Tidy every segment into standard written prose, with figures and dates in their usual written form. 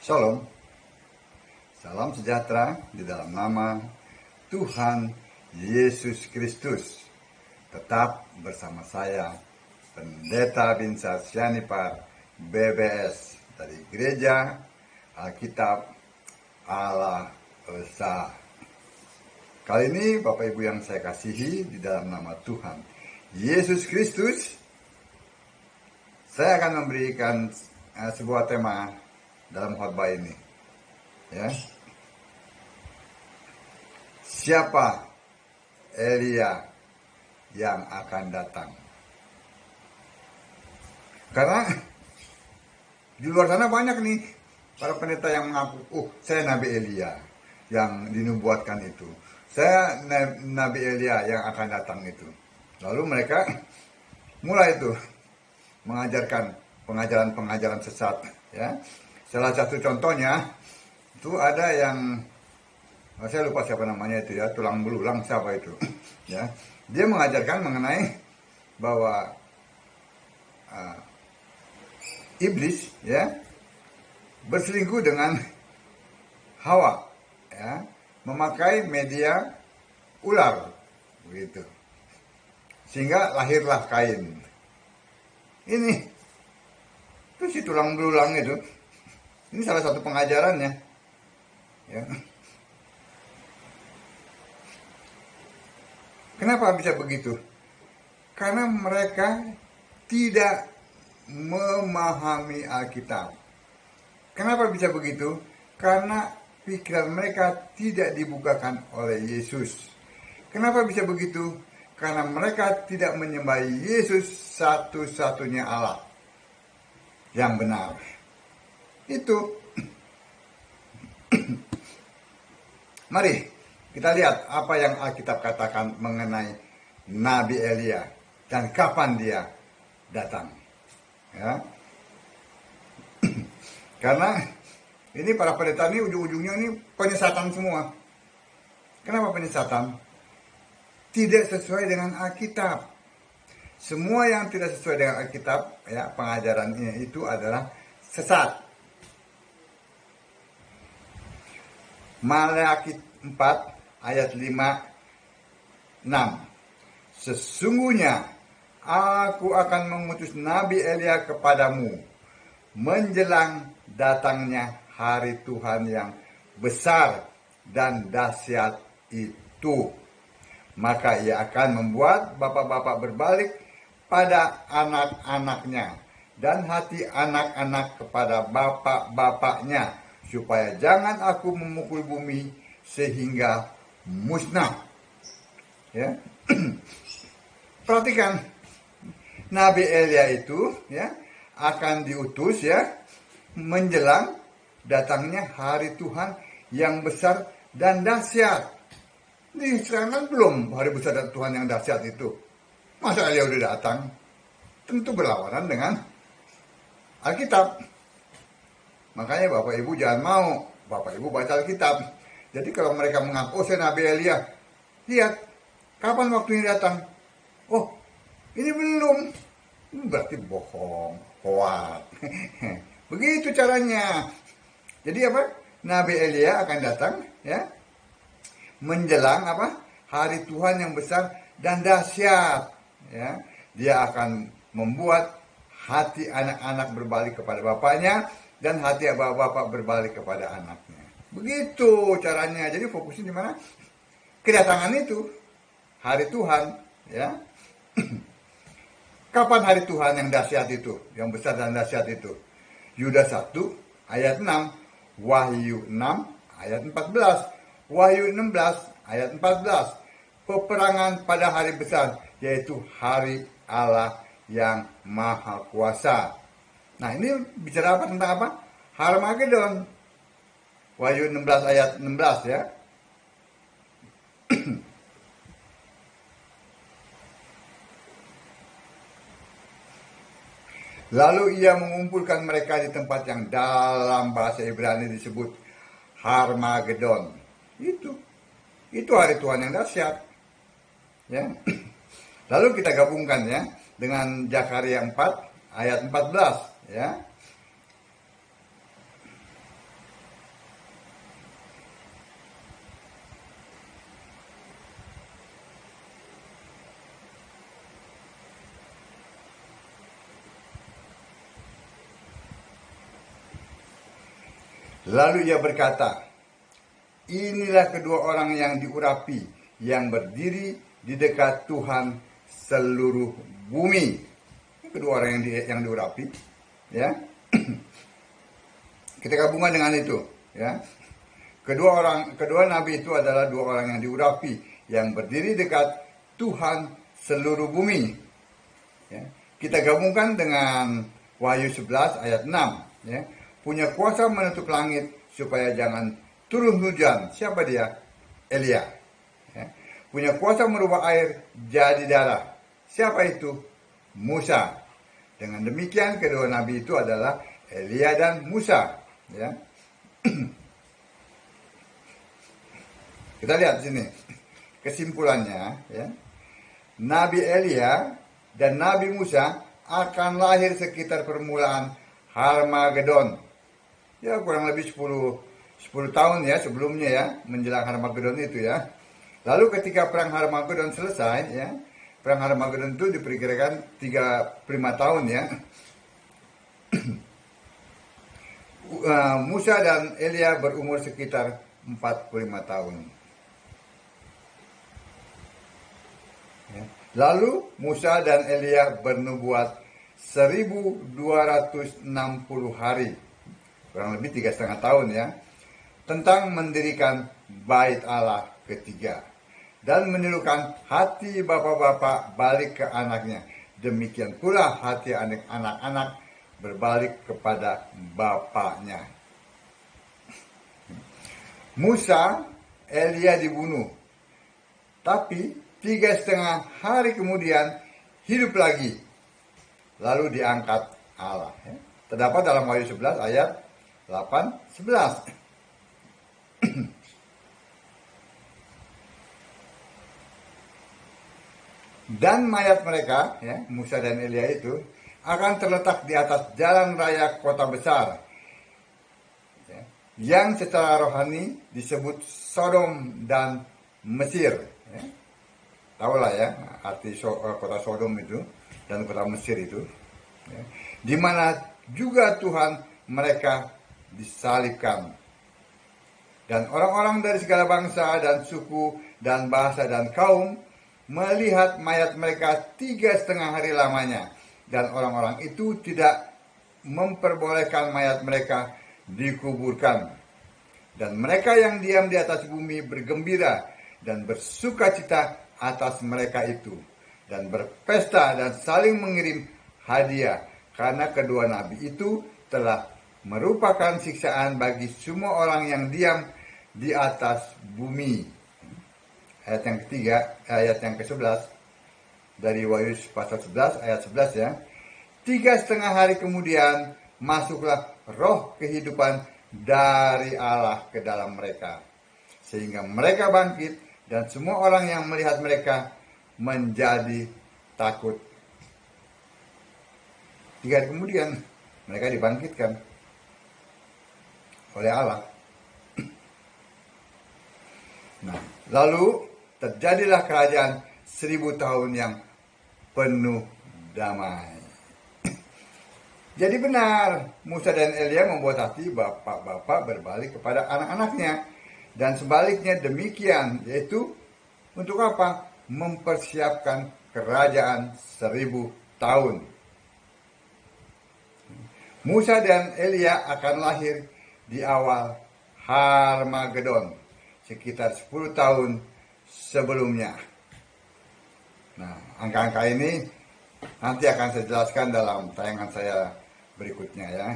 Shalom, salam sejahtera di dalam nama Tuhan Yesus Kristus. Tetap bersama saya, Pendeta Binsar Sianipar, BBS, dari Gereja Alkitab Allah Esa. Kali ini Bapak Ibu yang saya kasihi di dalam nama Tuhan Yesus Kristus, saya akan memberikan sebuah tema dalam khotbah ini, ya. Siapa Elia yang akan datang? Karena di luar sana banyak nih para pendeta yang mengaku, saya Nabi Elia yang dinubuatkan itu. Saya Nabi Elia yang akan datang itu. Lalu mereka mulai itu mengajarkan pengajaran-pengajaran sesat, ya. Salah satu contohnya itu ada yang saya lupa siapa namanya itu, ya, tulang belulang siapa itu, ya. Dia mengajarkan mengenai bahwa iblis, ya, berselingkuh dengan Hawa, ya, memakai media ular, begitu, sehingga lahirlah Kain. Ini itu si tulang belulang itu. Ini salah satu pengajarannya, ya. Kenapa bisa begitu? Karena mereka tidak memahami Alkitab. Kenapa bisa begitu? Karena pikiran mereka tidak dibukakan oleh Yesus. Kenapa bisa begitu? Karena mereka tidak menyembah Yesus satu-satunya Allah yang benar. Itu. Mari kita lihat apa yang Alkitab katakan mengenai Nabi Elia dan kapan dia datang, ya. Karena ini para pendeta ini ujung-ujungnya ini penyesatan semua. Kenapa penyesatan? Tidak sesuai dengan Alkitab. Semua yang tidak sesuai dengan Alkitab, ya, pengajarannya itu adalah sesat. Malaki 4 ayat 5-6. Sesungguhnya aku akan mengutus Nabi Elia kepadamu menjelang datangnya hari Tuhan yang besar dan dahsyat itu. Maka ia akan membuat bapak-bapak berbalik pada anak-anaknya dan hati anak-anak kepada bapak-bapaknya, supaya jangan aku memukul bumi sehingga musnah. Ya. Perhatikan, Nabi Elia itu, ya, akan diutus, ya, menjelang datangnya hari Tuhan yang besar dan dahsyat. Ini sekarang kan belum hari besar dan Tuhan yang dahsyat itu. Masa Elia udah datang? Tentu berlawanan dengan Alkitab. Makanya Bapak Ibu jangan mau Bapak Ibu baca Alkitab. Jadi kalau mereka mengaku, saya Nabi Elia, lihat kapan waktunya datang. Oh, ini belum. Berarti bohong, hoak. Begitu caranya. Jadi apa? Nabi Elia akan datang, ya, menjelang apa? Hari Tuhan yang besar dan dahsyat, ya. Dia akan membuat hati anak-anak berbalik kepada bapaknya dan hati bapak berbalik kepada anaknya. Begitu caranya. Jadi fokusnya di mana? Kedatangan itu, hari Tuhan, ya. Kapan hari Tuhan yang dahsyat itu, yang besar dan dahsyat itu? Yudas 1 ayat 6, Wahyu 6 ayat 14, Wahyu 16 ayat 14. Peperangan pada hari besar, yaitu hari Allah yang Maha Kuasa. Nah, ini bicara apa, tentang apa? Harmagedon. Wahyu 16 ayat 16, ya. Lalu ia mengumpulkan mereka di tempat yang dalam bahasa Ibrani disebut Harmagedon. Itu hari Tuhan yang dahsyat, ya. Lalu kita gabungkan, ya, dengan Zakaria 4 ayat 14, ya. Lalu ia berkata, inilah kedua orang yang diurapi, yang berdiri di dekat Tuhan seluruh bumi. Kedua orang yang diurapi, ya. Kita gabungkan dengan itu, ya. Kedua nabi itu adalah dua orang yang diurapi, yang berdiri dekat Tuhan seluruh bumi. Ya. Kita gabungkan dengan Wahyu 11 ayat 6. Ya. Punya kuasa menutup langit supaya jangan turun hujan. Siapa dia? Elia. Ya. Punya kuasa merubah air jadi darah. Siapa itu? Musa. Dengan demikian kedua nabi itu adalah Elia dan Musa. Ya. Kita lihat sini kesimpulannya, ya. Nabi Elia dan Nabi Musa akan lahir sekitar permulaan Harmagedon. Ya, kurang lebih 10 tahun ya sebelumnya, ya, menjelang Harmagedon itu, ya. Lalu ketika perang Harmagedon selesai, ya, perang Harmagedon itu diperkirakan 35 tahun, ya. Musa dan Elia berumur sekitar 45 tahun. Ya. Lalu Musa dan Elia bernubuat 1260 hari, kurang lebih 3,5 tahun, ya, tentang mendirikan bait Allah ketiga dan menirukan hati bapak-bapak balik ke anaknya. Demikian pula hati anak-anak berbalik kepada bapaknya. Musa, Elia dibunuh, tapi 3,5 hari kemudian hidup lagi, lalu diangkat Allah. Terdapat dalam Wahyu 11 ayat 8-11. Dan mayat mereka, ya, Musa dan Elia itu, akan terletak di atas jalan raya kota besar, ya, yang secara rohani disebut Sodom dan Mesir. Ya. Tahulah, ya, arti kota Sodom itu dan kota Mesir itu, ya, di mana juga Tuhan mereka disalibkan. Dan orang-orang dari segala bangsa dan suku dan bahasa dan kaum melihat mayat mereka 3,5 hari lamanya. Dan orang-orang itu tidak memperbolehkan mayat mereka dikuburkan. Dan mereka yang diam di atas bumi bergembira dan bersukacita atas mereka itu, dan berpesta dan saling mengirim hadiah, karena kedua nabi itu telah merupakan siksaan bagi semua orang yang diam di atas bumi. Ayat yang ketiga, ayat yang ke-11 dari Wahyu pasal 11 ayat 11, ya. 3,5 hari kemudian masuklah roh kehidupan dari Allah ke dalam mereka, sehingga mereka bangkit, dan semua orang yang melihat mereka menjadi takut. 3 hari kemudian mereka dibangkitkan oleh Allah. Nah, lalu terjadilah kerajaan 1000 tahun yang penuh damai. Jadi benar, Musa dan Elia membuat hati bapak-bapak berbalik kepada anak-anaknya. Dan sebaliknya demikian, yaitu untuk apa? Mempersiapkan kerajaan 1000 tahun. Musa dan Elia akan lahir di awal Harmagedon, sekitar 10 tahun sebelumnya. Nah, angka-angka ini nanti akan saya jelaskan dalam tayangan saya berikutnya, ya.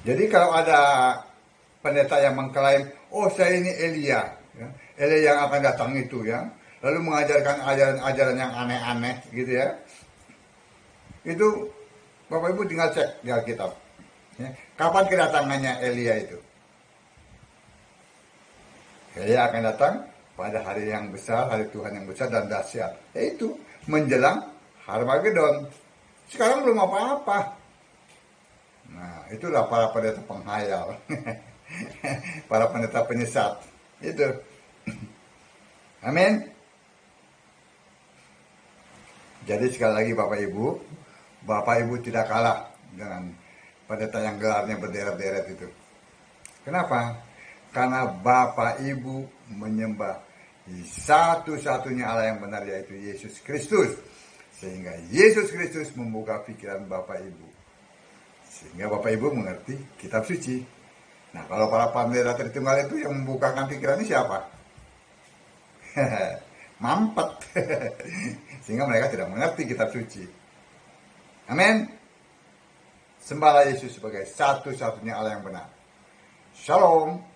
Jadi kalau ada pendeta yang mengklaim, oh saya ini Elia, ya, Elia yang akan datang itu, ya, lalu mengajarkan ajaran-ajaran yang aneh-aneh gitu, ya, itu Bapak Ibu tinggal cek di Alkitab, ya, kapan kedatangannya Elia itu. Elia akan datang pada hari yang besar, hari Tuhan yang besar dan dahsyat, yaitu menjelang Harmagedon. Sekarang belum apa-apa. Nah, itulah para pendeta penghayal. Para pendeta penyesat. Itu. Amin. Jadi sekali lagi Bapak Ibu tidak kalah dengan pendeta yang gelarnya berderet-deret itu. Kenapa? Karena Bapak Ibu menyembah satu-satunya Allah yang benar, yaitu Yesus Kristus. Sehingga Yesus Kristus membuka pikiran Bapak Ibu, sehingga Bapak Ibu mengerti kitab suci. Nah, kalau para pendeta Tritunggal itu yang membukakan pikirannya siapa? Mampet. Sehingga mereka tidak mengerti kitab suci. Amin. Sembahlah Yesus sebagai satu-satunya Allah yang benar. Shalom.